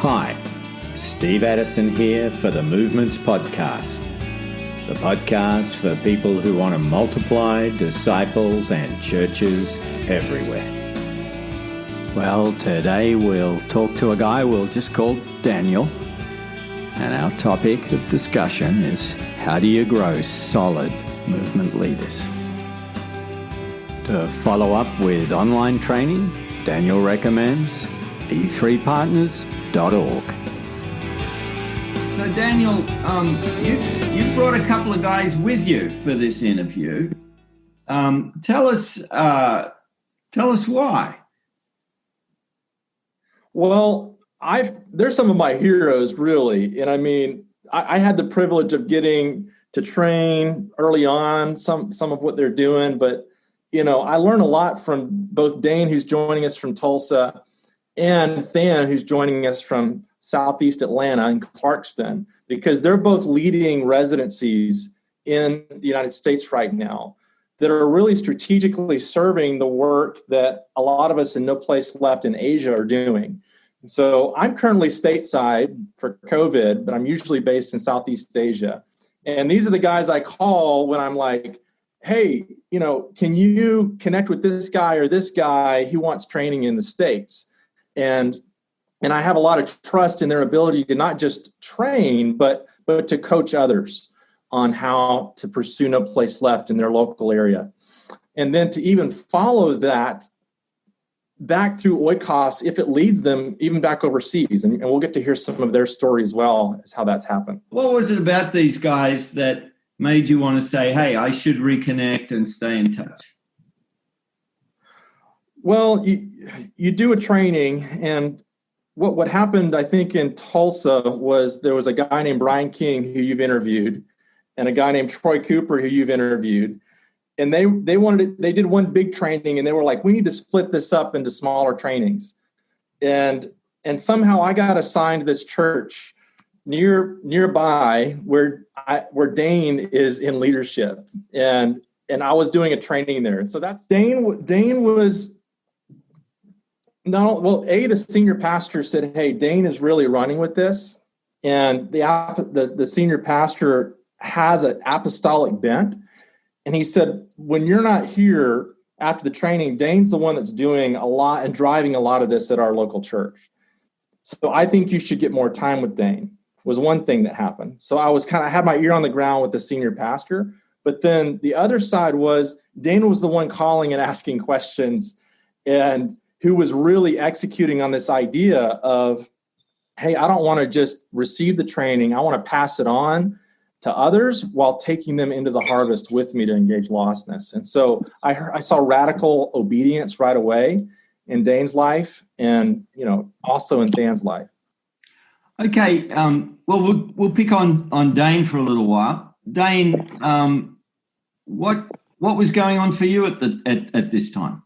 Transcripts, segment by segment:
Hi, Steve Addison here for the Movements Podcast, the podcast for people who want to multiply disciples and churches everywhere. Well, today we'll talk to a guy we'll just call Daniel, and our topic of discussion is how do you grow solid movement leaders? To follow up with online training, Daniel recommends e3partners.org. So Daniel, you brought a couple of guys with you for this interview. Tell us why. Well, they're some of my heroes, really. And I mean, I had the privilege of getting to train early on some of what they're doing, but you know, I learned a lot from both Dane, who's joining us from Tulsa, and Than, who's joining us from Southeast Atlanta in Clarkston, because they're both leading residencies in the United States right now that are really strategically serving the work that a lot of us in No Place Left in Asia are doing. And so I'm currently stateside for COVID, but I'm usually based in Southeast Asia. And these are the guys I call when I'm like, hey, you know, can you connect with this guy or this guy? He wants training in the States. And I have a lot of trust in their ability to not just train, but to coach others on how to pursue No Place Left in their local area. And then to even follow that back through Oikos if it leads them even back overseas. And we'll get to hear some of their story as well as how that's happened. What was it about these guys that made you want to say, hey, I should reconnect and stay in touch? Well, you do a training, and what happened, I think, in Tulsa was there was a guy named Brian King who you've interviewed, and a guy named Troy Cooper who you've interviewed, and they did one big training, and they were like, we need to split this up into smaller trainings, and somehow I got assigned this church nearby where Dane is in leadership, and I was doing a training there, and so that's Dane was. No, well, the senior pastor said, hey, Dane is really running with this. And the senior pastor has an apostolic bent. And he said, when you're not here after the training, Dane's the one that's doing a lot and driving a lot of this at our local church. So I think you should get more time with Dane, was one thing that happened. So I had my ear on the ground with the senior pastor. But then the other side was Dane was the one calling and asking questions, and who was really executing on this idea of, hey, I don't want to just receive the training. I want to pass it on to others while taking them into the harvest with me to engage lostness. And so I saw radical obedience right away in Dane's life and, you know, also in Than's life. Okay. Well, we'll pick on Dane for a little while. Dane, what was going on for you at this time?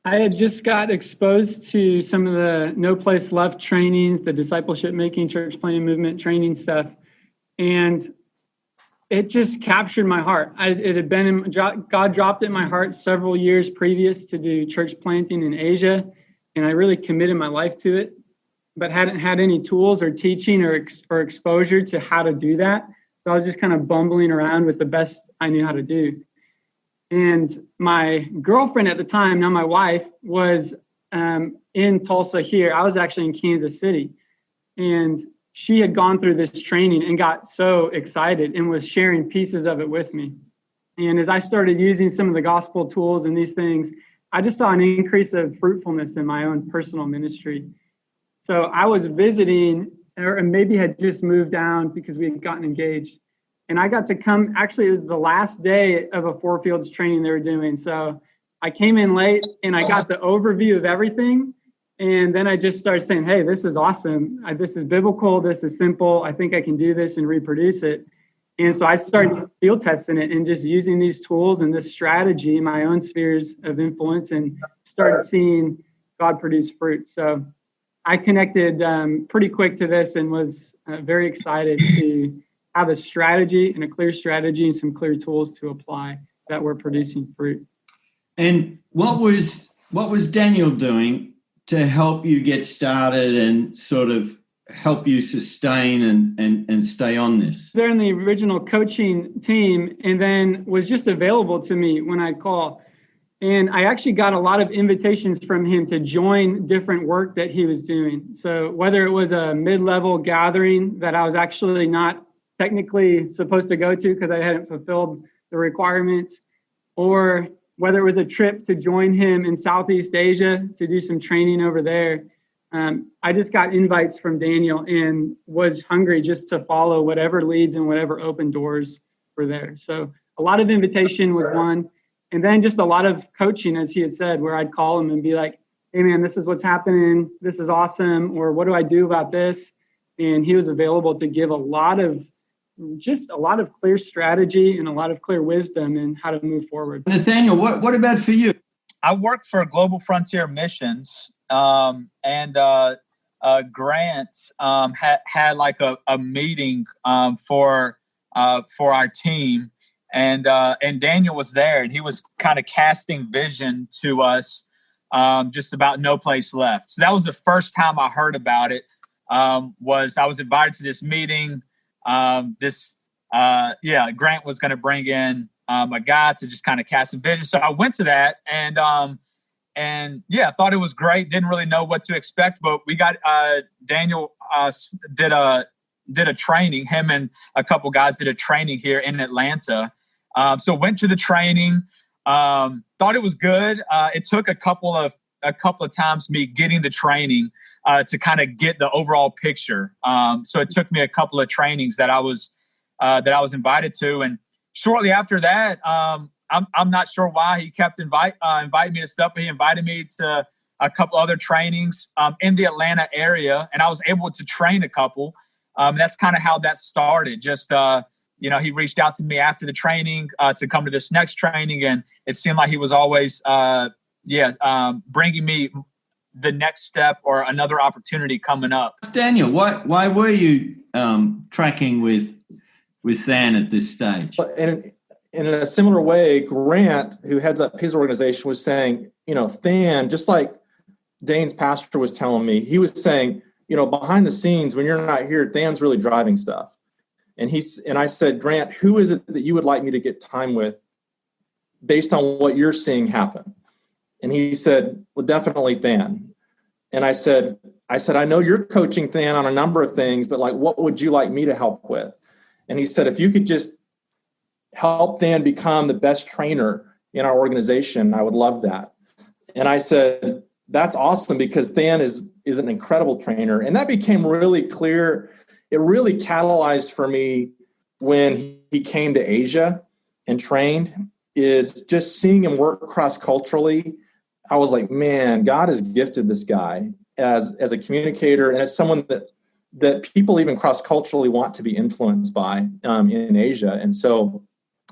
I had just got exposed to some of the No Place Left trainings, the discipleship making, church planting movement training stuff. And it just captured my heart. God dropped it in my heart several years previous to do church planting in Asia. And I really committed my life to it, but hadn't had any tools or teaching or exposure to how to do that. So I was just kind of bumbling around with the best I knew how to do. And my girlfriend at the time, now my wife, was in Tulsa here. I was actually in Kansas City. And she had gone through this training and got so excited and was sharing pieces of it with me. And as I started using some of the gospel tools and these things, I just saw an increase of fruitfulness in my own personal ministry. So I was visiting, or maybe had just moved down because we had gotten engaged. And I got to come, actually, it was the last day of a Four Fields training they were doing. So I came in late and I got the overview of everything. And then I just started saying, hey, this is awesome. This is biblical. This is simple. I think I can do this and reproduce it. And so I started field testing it and just using these tools and this strategy in my own spheres of influence and started seeing God produce fruit. So I connected pretty quick to this and was very excited to have a strategy and a clear strategy and some clear tools to apply that were producing fruit. And what was Daniel doing to help you get started and sort of help you sustain and stay on this? They're in the original coaching team and then was just available to me when I'd call. And I actually got a lot of invitations from him to join different work that he was doing. So whether it was a mid-level gathering that I was actually not technically supposed to go to because I hadn't fulfilled the requirements, or whether it was a trip to join him in Southeast Asia to do some training over there. I just got invites from Daniel and was hungry just to follow whatever leads and whatever open doors were there. So a lot of invitation was one. And then just a lot of coaching, as he had said, where I'd call him and be like, hey, man, this is what's happening. This is awesome. Or what do I do about this? And he was available to give a lot of clear strategy and a lot of clear wisdom in how to move forward. Nathaniel, what about for you? I work for Global Frontier Missions, and Grant had like a meeting for our team. And Daniel was there, and he was kind of casting vision to us just about No Place Left. So that was the first time I heard about it. Was I was invited to this meeting. Grant was going to bring in a guy to just kind of cast some vision. So I went to that, and I thought it was great. Didn't really know what to expect, but we got Daniel did a training. Him and a couple guys did a training here in Atlanta. So went to the training, thought it was good. It took a couple of times me getting the training to kind of get the overall picture. So it took me a couple of trainings that I was invited to. And shortly after that, I'm not sure why he kept inviting me to stuff, but he invited me to a couple other trainings in the Atlanta area, and I was able to train a couple. That's kind of how that started. Just he reached out to me after the training to come to this next training, and it seemed like he was always, bringing me the next step or another opportunity coming up. Daniel, why were you tracking with Than at this stage? And in a similar way, Grant, who heads up his organization, was saying, Than, just like Dane's pastor was telling me, he was saying, behind the scenes, when you're not here, Than's really driving stuff. And I said, Grant, who is it that you would like me to get time with based on what you're seeing happen? And he said, well, definitely Than. And I said, I know you're coaching Than on a number of things, but like, what would you like me to help with? And he said, if you could just help Than become the best trainer in our organization, I would love that. And I said, that's awesome, because Than is an incredible trainer. And that became really clear. It really catalyzed for me when he came to Asia and trained, is just seeing him work cross-culturally. I was like, man, God has gifted this guy as a communicator and as someone that people even cross-culturally want to be influenced by in Asia. And so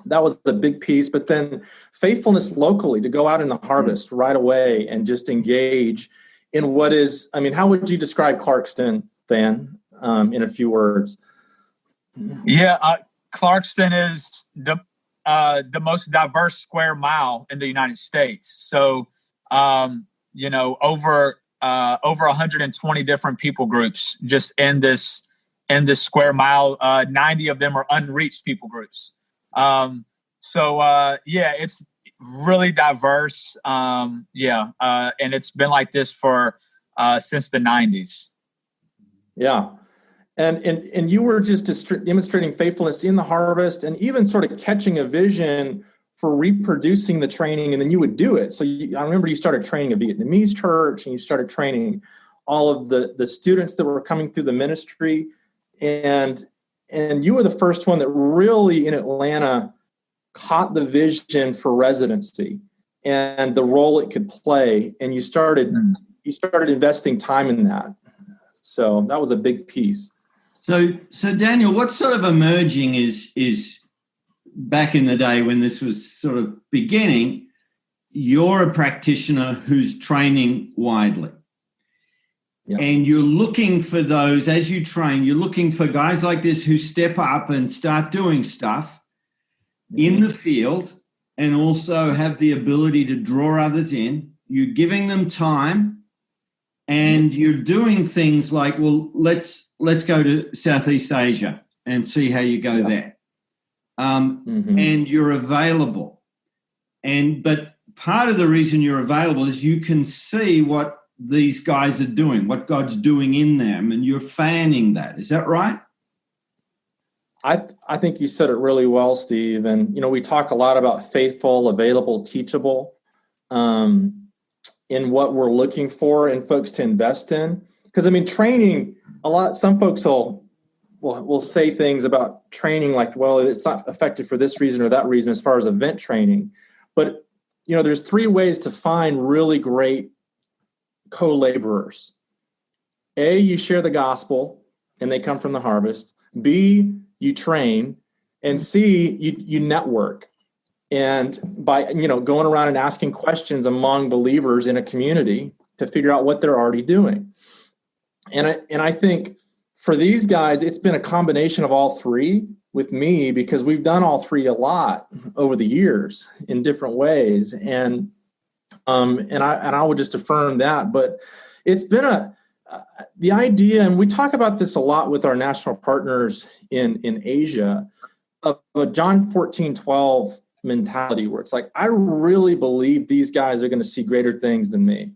that was a big piece. But then faithfulness locally, to go out in the harvest right away and just engage in what is, how would you describe Clarkston, Than, in a few words? Yeah, Clarkston is the most diverse square mile in the United States. So, over 120 different people groups just in this square mile. 90 of them are unreached people groups. It's really diverse. And it's been like this for since the 90s. Yeah. And you were just demonstrating faithfulness in the harvest and even sort of catching a vision for reproducing the training, and then you would do it. So I remember you started training a Vietnamese church, and you started training all of the students that were coming through the ministry. And you were the first one that really in Atlanta caught the vision for residency and the role it could play. And you started investing time in that. So that was a big piece. So Daniel, what's sort of emerging is back in the day when this was sort of beginning, you're a practitioner who's training widely. Yep. And you're looking for those, as you train, you're looking for guys like this who step up and start doing stuff in the field and also have the ability to draw others in. You're giving them time and you're doing things like, well, let's go to Southeast Asia and see how you go there. And you're available. But part of the reason you're available is you can see what these guys are doing, what God's doing in them, and you're fanning that. Is that right? I think you said it really well, Steve. And, we talk a lot about faithful, available, teachable in what we're looking for in folks to invest in. Because, training, some folks will say things about training like, well, it's not effective for this reason or that reason as far as event training. But, there's 3 ways to find really great co-laborers. A, you share the gospel and they come from the harvest. B, you train. And C, you network. And by, going around and asking questions among believers in a community to figure out what they're already doing. And I think for these guys, it's been a combination of all 3 with me, because we've done all 3 a lot over the years in different ways. And I would just affirm that. But it's been the idea, and we talk about this a lot with our national partners in Asia, of a John 14:12 mentality, where it's like, I really believe these guys are going to see greater things than me.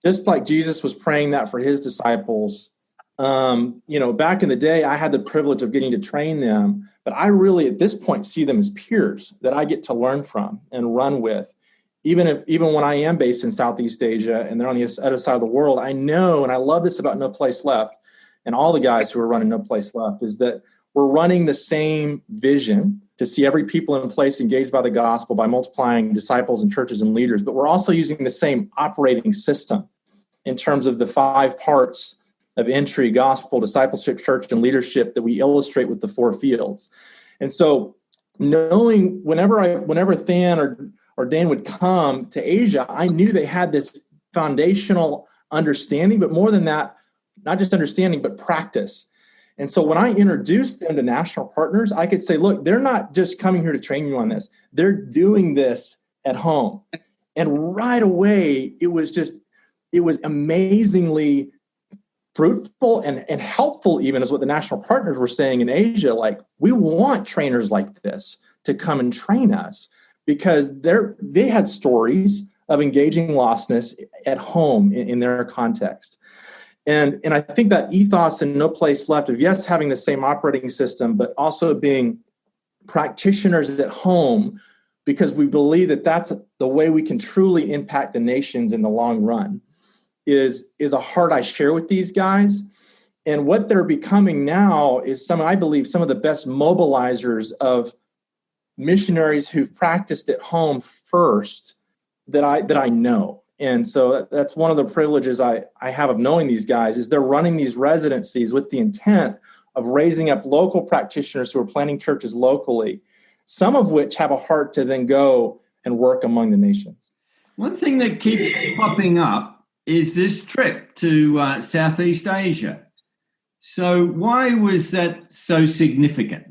Just like Jesus was praying that for his disciples. Back in the day, I had the privilege of getting to train them, but I really at this point see them as peers that I get to learn from and run with. Even when I am based in Southeast Asia and they're on the other side of the world, I know, and I love this about No Place Left and all the guys who are running No Place Left, is that we're running the same vision to see every people in place engaged by the gospel by multiplying disciples and churches and leaders. But we're also using the same operating system in terms of the 5 parts of entry, gospel, discipleship, church, and leadership that we illustrate with the 4 fields. And so knowing whenever Than or Dan would come to Asia, I knew they had this foundational understanding, but more than that, not just understanding, but practice. And so when I introduced them to national partners, I could say, look, they're not just coming here to train you on this. They're doing this at home. And right away, it was amazingly fruitful and helpful, even is what the national partners were saying in Asia. Like, we want trainers like this to come and train us, because they had stories of engaging lostness at home in their context. And I think that ethos in No Place Left of, yes, having the same operating system, but also being practitioners at home, because we believe that that's the way we can truly impact the nations in the long run, is a heart I share with these guys. And what they're becoming now is I believe some of the best mobilizers of missionaries who've practiced at home first that I know. And so that's one of the privileges I have of knowing these guys, is they're running these residencies with the intent of raising up local practitioners who are planting churches locally, some of which have a heart to then go and work among the nations. One thing that keeps popping up is this trip to Southeast Asia. So why was that so significant?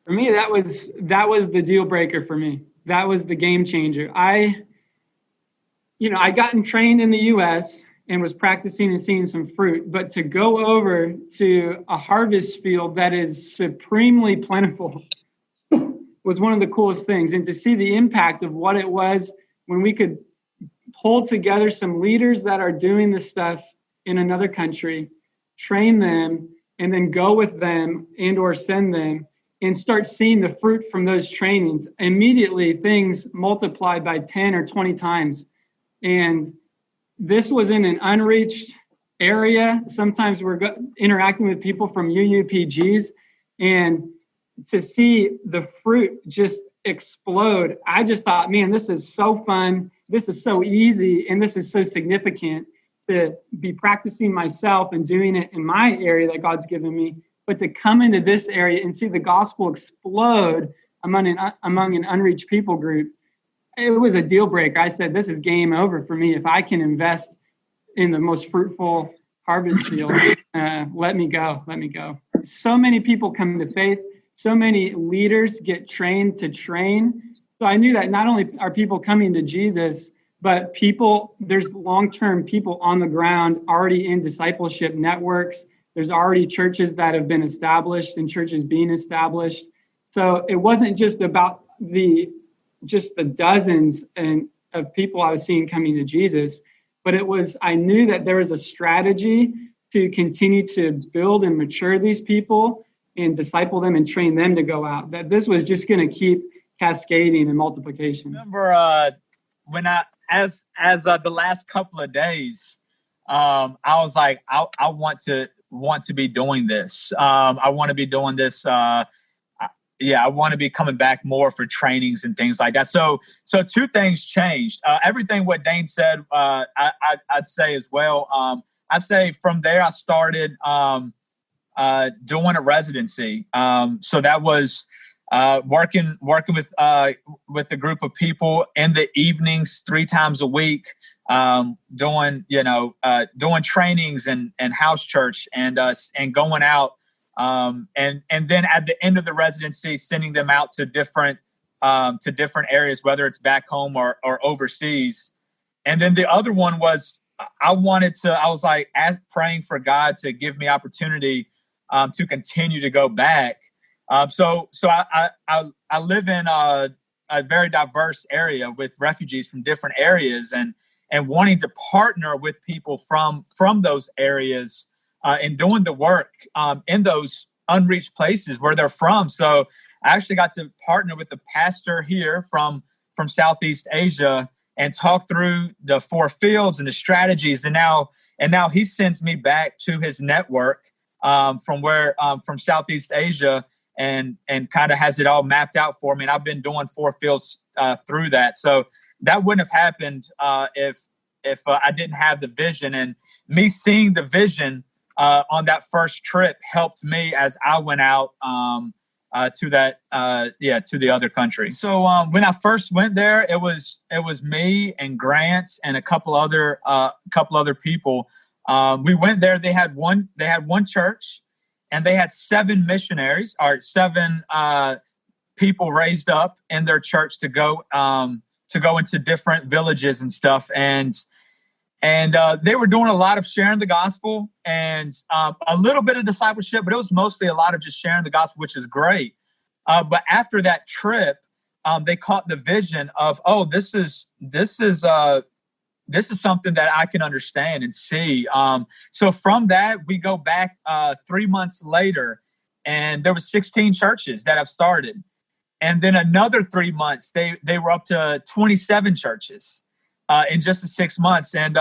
For me, that was the deal breaker for me. That was the game changer. I gotten trained in the U.S. and was practicing and seeing some fruit, but to go over to a harvest field that is supremely plentiful was one of the coolest things. And to see the impact of what it was when we could pull together some leaders that are doing this stuff in another country, train them, and then go with them and or send them, and start seeing the fruit from those trainings. Immediately, things multiplied by 10 or 20 times. And this was in an unreached area. Sometimes we're interacting with people from UUPGs, and to see the fruit just explode, I just thought, man, this is so fun. This is so easy. And this is so significant to be practicing myself and doing it in my area that God's given me. But to come into this area and see the gospel explode among an unreached people group, it was a deal breaker. I said, this is game over for me. If I can invest in the most fruitful harvest field, let me go. So many people come to faith. So many leaders get trained to train. So I knew that not only are people coming to Jesus, but there's long-term people on the ground already in discipleship networks. There's already churches that have been established and churches being established. So it wasn't just about the dozens of people I was seeing coming to Jesus, but I knew that there was a strategy to continue to build and mature these people and disciple them and train them to go out, that this was just going to keep cascading and multiplication. I remember when as the last couple of days, I was like, I want to be doing this. I want to be doing this. I want to be coming back more for trainings and things like that. So two things changed. Everything what Dane said, I'd say as well. I'd say from there I started doing a residency. So that was working with a group of people in the evenings 3 times a week, doing trainings and house church and going out. And then at the end of the residency, sending them out to different areas, whether it's back home or overseas. And then the other one was I was like praying for God to give me opportunity to continue to go back. So I live in a very diverse area with refugees from different areas, and wanting to partner with people from those areas and doing the work in those unreached places where they're from. So I actually got to partner with the pastor here from Southeast Asia and talk through the 4 fields and the strategies. And now he sends me back to his network from Southeast Asia and kind of has it all mapped out for me. And I've been doing 4 fields through that. So that wouldn't have happened if I didn't have the vision. And me seeing the vision on that first trip helped me as I went out to the other country. So when I first went there, it was me and Grant and a couple other people. We went there. They had one church, and they had 7 missionaries, or 7 people raised up in their church to go into different villages and stuff. And they were doing a lot of sharing the gospel and a little bit of discipleship, but it was mostly a lot of just sharing the gospel, which is great. But after that trip, they caught the vision of, this is something that I can understand and see. So from that, we go back 3 months later, and there was 16 churches that have started. And then another 3 months, they were up to 27 churches in just the 6 months. And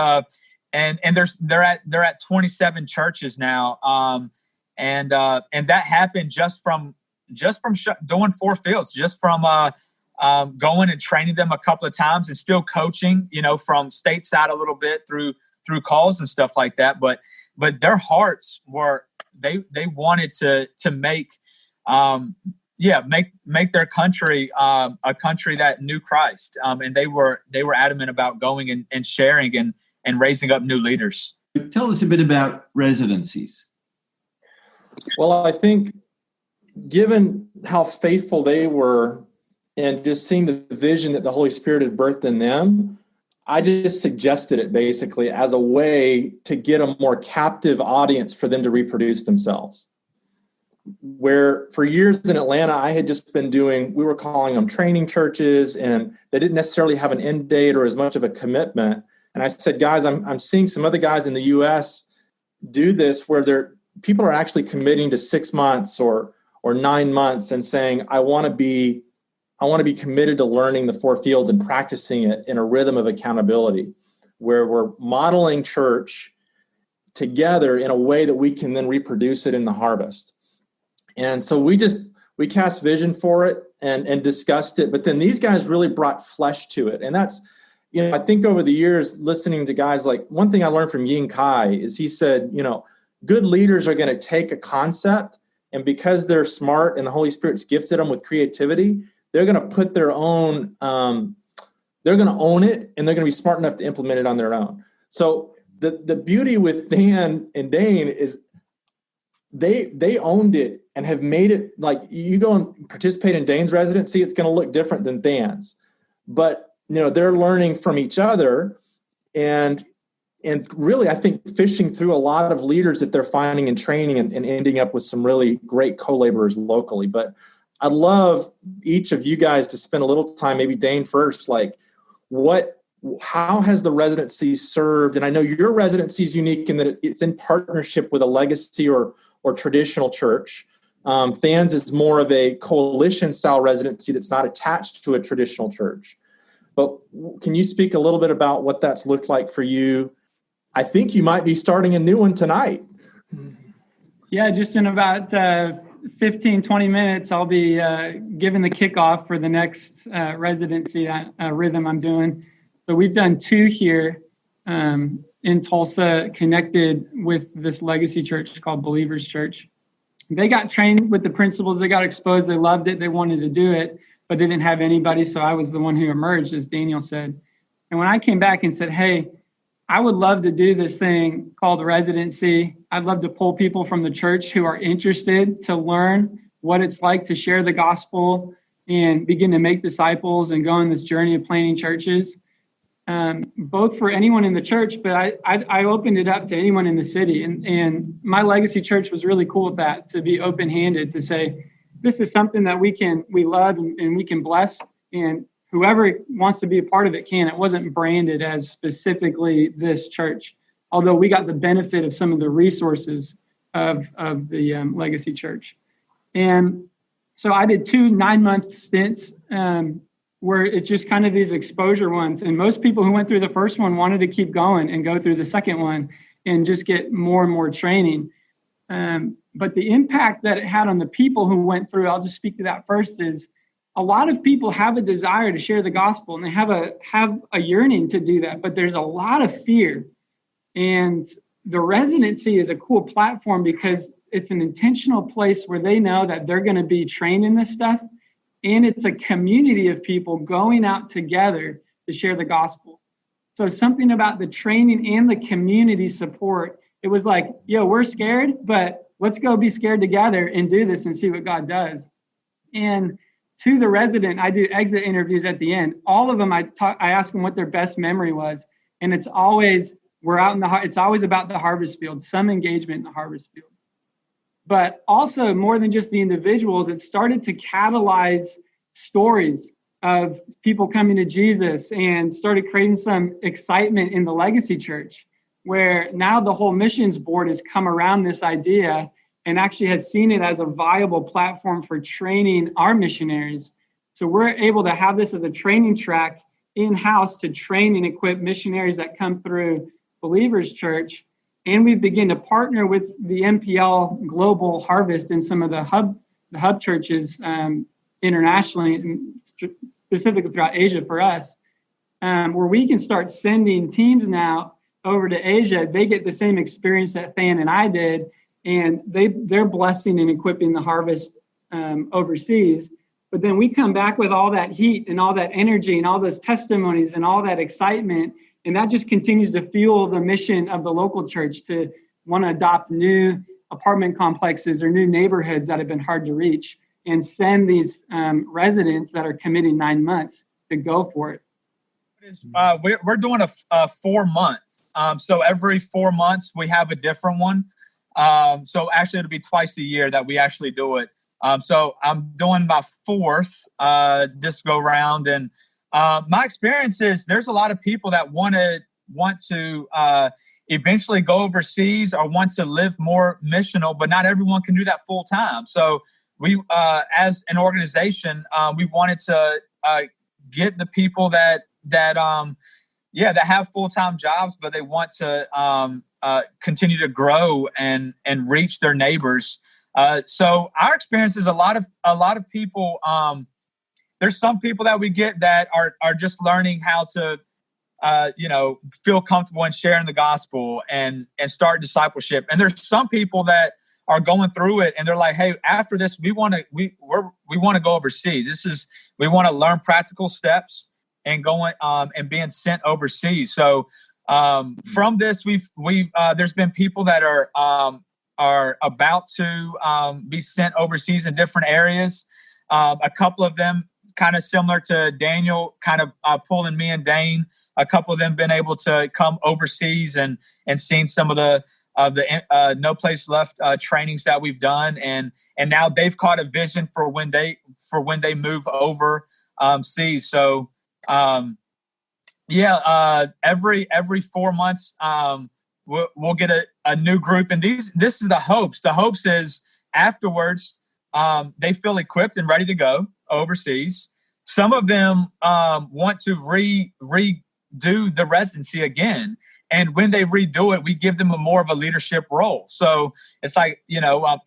they're at 27 churches now. And that happened just from doing 4 fields, just from going and training them a couple of times and still coaching, from stateside a little bit through calls and stuff like that. But their hearts were, they wanted to make their country a country that knew Christ. And they were adamant about going and sharing and raising up new leaders. Tell us a bit about residencies. Well, I think given how faithful they were and just seeing the vision that the Holy Spirit had birthed in them, I just suggested it basically as a way to get a more captive audience for them to reproduce themselves. Where for years in Atlanta, I had just been we were calling them training churches, and they didn't necessarily have an end date or as much of a commitment. And I said, guys, I'm seeing some other guys in the U.S. do this where people are actually committing to 6 months or 9 months and saying, I want to be committed to learning the 4 fields and practicing it in a rhythm of accountability, where we're modeling church together in a way that we can then reproduce it in the harvest. And so we cast vision for it and discussed it, but then these guys really brought flesh to it. And that's, I think over the years, listening to guys, like one thing I learned from Ying Kai is he said, good leaders are going to take a concept, and because they're smart and the Holy Spirit's gifted them with creativity, they're going to put their own, they're going to own it, and they're going to be smart enough to implement it on their own. So the beauty with Dan and Dane is they owned it and have made it. Like, you go and participate in Dane's residency, it's going to look different than Dan's. But they're learning from each other, and really, I think fishing through a lot of leaders that they're finding and training and ending up with some really great co-laborers locally. But I'd love each of you guys to spend a little time, maybe Dane first, like how has the residency served? And I know your residency is unique in that it's in partnership with a legacy or traditional church. Than's is more of a coalition style residency that's not attached to a traditional church. But can you speak a little bit about what that's looked like for you? I think you might be starting a new one tonight. Yeah, just in about 15, 20 minutes, I'll be giving the kickoff for the next residency rhythm I'm doing. So we've done 2 here in Tulsa, connected with this legacy church called Believers Church. They got trained with the principles. They got exposed. They loved it. They wanted to do it, but they didn't have anybody. So I was the one who emerged, as Daniel said. And when I came back and said, hey, I would love to do this thing called residency. I'd love to pull people from the church who are interested to learn what it's like to share the gospel and begin to make disciples and go on this journey of planting churches, both for anyone in the church, but I opened it up to anyone in the city. And my legacy church was really cool with that, to be open-handed, to say, this is something that we love and we can bless, and whoever wants to be a part of it can. It wasn't branded as specifically this church, although we got the benefit of some of the resources of the legacy church. And so I did 2 9-month stints where it's just kind of these exposure ones. And most people who went through the first one wanted to keep going and go through the second one and just get more and more training. But the impact that it had on the people who went through, I'll just speak to that first, is a lot of people have a desire to share the gospel, and they have a yearning to do that, but there's a lot of fear. And the residency is a cool platform because it's an intentional place where they know that they're going to be trained in this stuff. And it's a community of people going out together to share the gospel. So something about the training and the community support, it was like, yo, we're scared, but let's go be scared together and do this and see what God does. And to the resident, I do exit interviews at the end. All of them, I ask them what their best memory was. And it's always, it's always about the harvest field, some engagement in the harvest field. But also, more than just the individuals, it started to catalyze stories of people coming to Jesus and started creating some excitement in the legacy church, where now the whole missions board has come around this idea and actually has seen it as a viable platform for training our missionaries. So we're able to have this as a training track in-house to train and equip missionaries that come through Believers Church. And we begin to partner with the MPL Global Harvest and some of the hub churches internationally, and specifically throughout Asia for us, where we can start sending teams now over to Asia. They get the same experience that Than and I did, and they're blessing and equipping the harvest overseas. But then we come back with all that heat and all that energy and all those testimonies and all that excitement. And that just continues to fuel the mission of the local church to want to adopt new apartment complexes or new neighborhoods that have been hard to reach, and send these residents that are committing 9 months to go for it. We're doing a 4 month. So every 4 months we have a different one. So actually it'll be twice a year that we actually do it. So I'm doing my 4th this go round, and my experience is there's a lot of people that want to eventually go overseas or want to live more missional, but not everyone can do that full time. So we, as an organization, we wanted to get the people that have full-time jobs, but they want to continue to grow and reach their neighbors. So our experience is a lot of people. There's some people that we get that are just learning how to, feel comfortable in sharing the gospel and start discipleship. And there's some people that are going through it and they're like, hey, after this, we want to go overseas. We want to learn practical steps and going and being sent overseas. So from this, we've there's been people that are about to be sent overseas in different areas. A couple of them kind of similar to Daniel, kind of pulling me and Dane. A couple of them been able to come overseas and seen some of the No Place Left trainings that we've done, and now they've caught a vision for when they move over seas. So every 4 months we'll get a new group, and this is the hopes. The hopes is afterwards they feel equipped and ready to go overseas. Some of them want to redo the residency again. And when they redo it, we give them more of a leadership role. So it's like,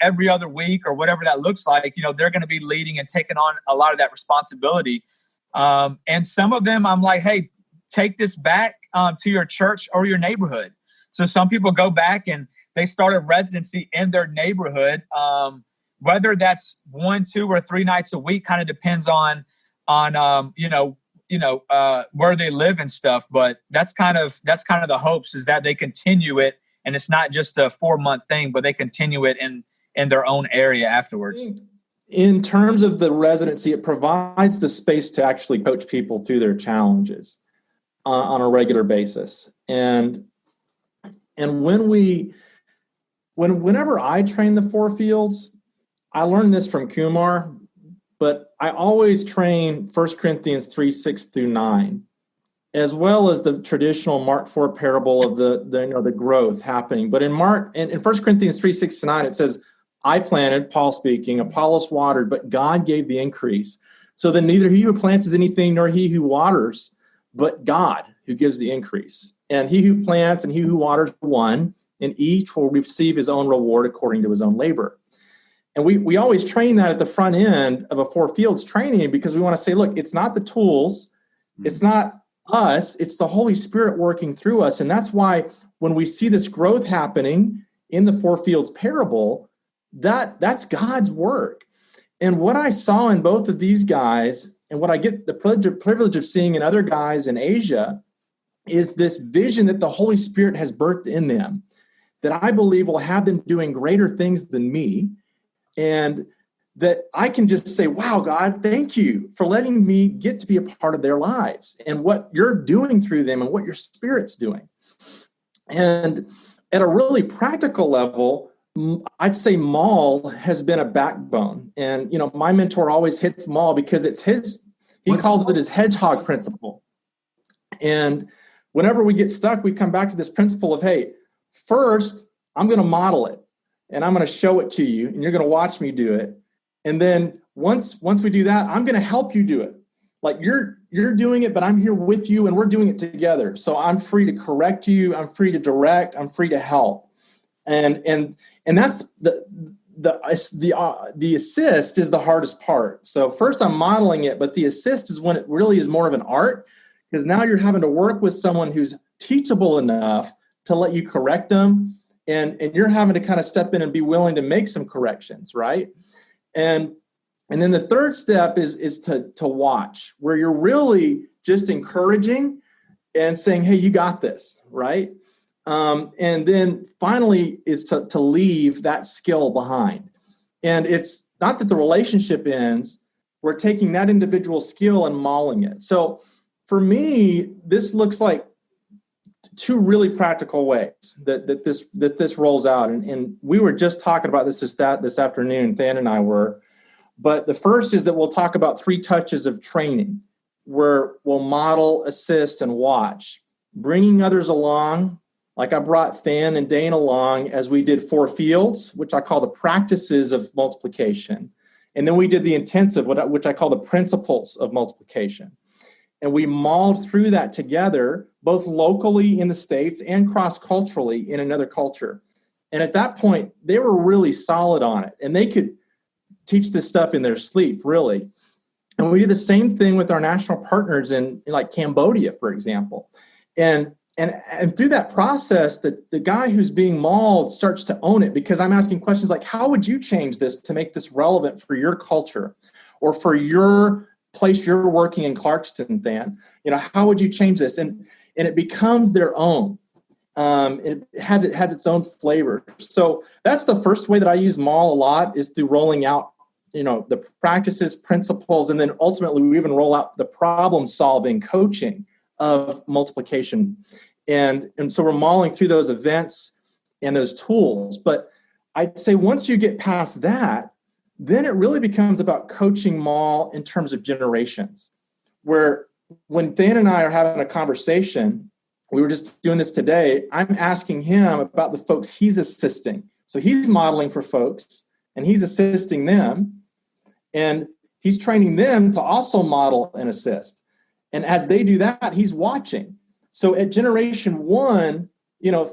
every other week or whatever that looks like, they're going to be leading and taking on a lot of that responsibility. And some of them, I'm like, hey, take this back to your church or your neighborhood. So some people go back and they start a residency in their neighborhood. Whether that's 1, 2, or 3 nights a week kind of depends on where they live and stuff. But that's kind of the hopes, is that they continue it, and it's not just a 4-month thing, but they continue it in their own area afterwards. In terms of the residency, it provides the space to actually coach people through their challenges on a regular basis. And whenever I train the 4 fields, I learned this from Kumar, but I always train 1 Corinthians 3, 6 through 9, as well as the traditional Mark 4 parable of the growth happening. But in 1 Corinthians 3, 6 to 9, it says, I planted, Paul speaking, Apollos watered, but God gave the increase. So then neither he who plants is anything, nor he who waters, but God who gives the increase. And he who plants and he who waters are one, and each will receive his own reward according to his own labor. And we always train that at the front end of a 4 fields training, because we want to say, look, it's not the tools, it's not us, it's the Holy Spirit working through us. And that's why when we see this growth happening in the 4 fields parable, that's God's work. And what I saw in both of these guys, and what I get the privilege of seeing in other guys in Asia, is this vision that the Holy Spirit has birthed in them, that I believe will have them doing greater things than me. And that I can just say, wow, God, thank you for letting me get to be a part of their lives and what you're doing through them and what your Spirit's doing. And at a really practical level, I'd say Maul has been a backbone. And, my mentor always hits Maul because it's he calls it his hedgehog principle. And whenever we get stuck, we come back to this principle of, hey, first, I'm going to model it. And I'm going to show it to you, and you're going to watch me do it. And then once we do that, I'm going to help you do it. Like you're doing it, but I'm here with you, and we're doing it together. So I'm free to correct you. I'm free to direct. I'm free to help. And that's the assist is the hardest part. So first I'm modeling it, but the assist is when it really is more of an art, because now you're having to work with someone who's teachable enough to let you correct them. And you're having to kind of step in and be willing to make some corrections, right? And then the third step is to watch, where you're really just encouraging and saying, hey, you got this, right? And then finally is to leave that skill behind. And it's not that the relationship ends, we're taking that individual skill and mauling it. So for me, this looks like 2 really practical ways that this rolls out. And we were just talking about this afternoon, Than and I were. But the first is that we'll talk about 3 touches of training, where we'll model, assist, and watch, bringing others along. Like I brought Than and Dane along as we did 4 fields, which I call the practices of multiplication. And then we did the intensive, which I call the principles of multiplication. And we mauled through that together, both locally in the States and cross-culturally in another culture. And at that point, they were really solid on it. And they could teach this stuff in their sleep, really. And we do the same thing with our national partners in like Cambodia, for example. And through that process, the guy who's being mauled starts to own it, because I'm asking questions like, how would you change this to make this relevant for your culture or for your place you're working in Clarkston, Than? How would you change this? And it becomes their own. It has its own flavor. So that's the first way that I use Maul a lot, is through rolling out the practices, principles, and then ultimately we even roll out the problem-solving coaching of multiplication. And so we're mulling through those events and those tools. But I'd say once you get past that, then it really becomes about coaching Mal in terms of generations, where when Dan and I are having a conversation, we were just doing this today, I'm asking him about the folks he's assisting. So he's modeling for folks and he's assisting them. And he's training them to also model and assist. And as they do that, he's watching. So at generation 1,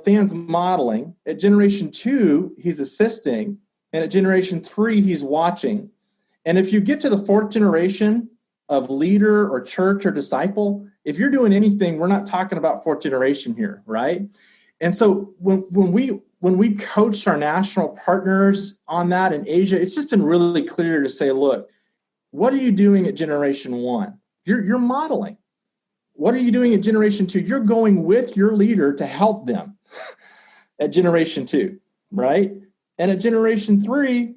Than's modeling. At generation 2, he's assisting. And at generation 3, he's watching. And if you get to the 4th generation of leader or church or disciple, if you're doing anything, we're not talking about 4th generation here, right? And so when we coach our national partners on that in Asia, it's just been really clear to say, look, what are you doing at generation 1? You're modeling. What are you doing at generation 2? You're going with your leader to help them at generation 2, right? And at generation 3,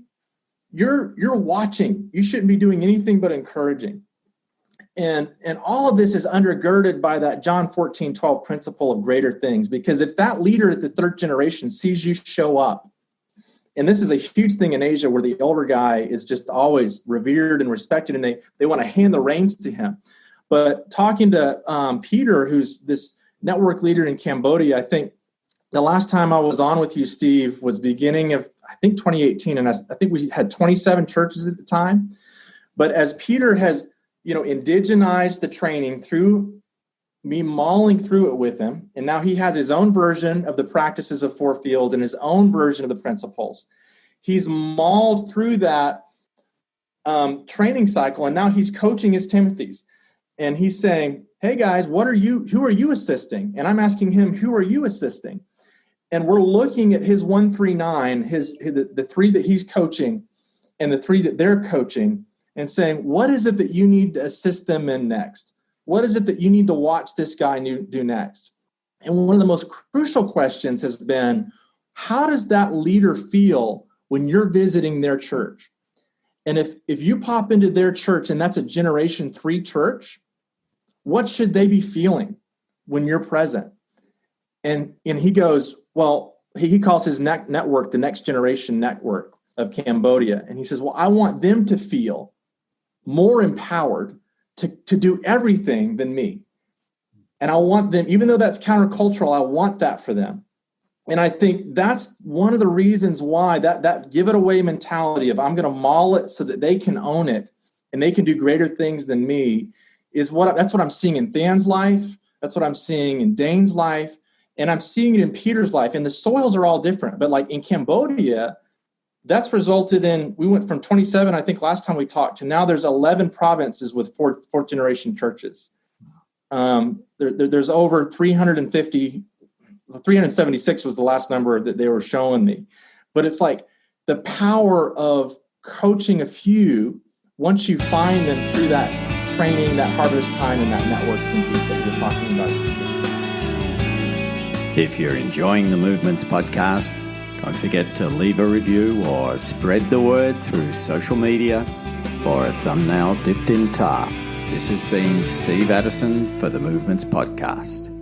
you're watching. You shouldn't be doing anything but encouraging. And all of this is undergirded by that John 14:12 principle of greater things. Because if that leader at the 3rd generation sees you show up, and this is a huge thing in Asia where the elder guy is just always revered and respected, and they want to hand the reins to him. But talking to Peter, who's this network leader in Cambodia, I think the last time I was on with you, Steve, was beginning of, 2018. And I think we had 27 churches at the time. But as Peter has indigenized the training through me mauling through it with him. And now he has his own version of the practices of 4 fields and his own version of the principles. He's mauled through that training cycle. And now he's coaching his Timothys. And he's saying, hey guys, who are you assisting? And I'm asking him, who are you assisting? And we're looking at his 139, the 3 that he's coaching and the 3 that they're coaching, and saying, what is it that you need to assist them in next? What is it that you need to watch this guy do next? And one of the most crucial questions has been, how does that leader feel when you're visiting their church? And if you pop into their church and that's a generation 3 church, what should they be feeling when you're present? And he goes, well, he calls his network the Next Generation Network of Cambodia. And he says, well, I want them to feel more empowered to do everything than me. And I want them, even though that's countercultural, I want that for them. And I think that's one of the reasons why that give it away mentality of I'm going to maul it so that they can own it and they can do greater things than me that's what I'm seeing in Than's life. That's what I'm seeing in Dane's life. And I'm seeing it in Peter's life. And the soils are all different. But like in Cambodia, that's resulted in, we went from 27, I think last time we talked, to now there's 11 provinces with fourth generation churches. There's over 350, 376 was the last number that they were showing me. But it's like the power of coaching a few once you find them through that training, that harvest time, and that networking piece that you're talking about. If you're enjoying the Movements podcast, don't forget to leave a review or spread the word through social media or a thumbnail dipped in tar. This has been Steve Addison for the Movements podcast.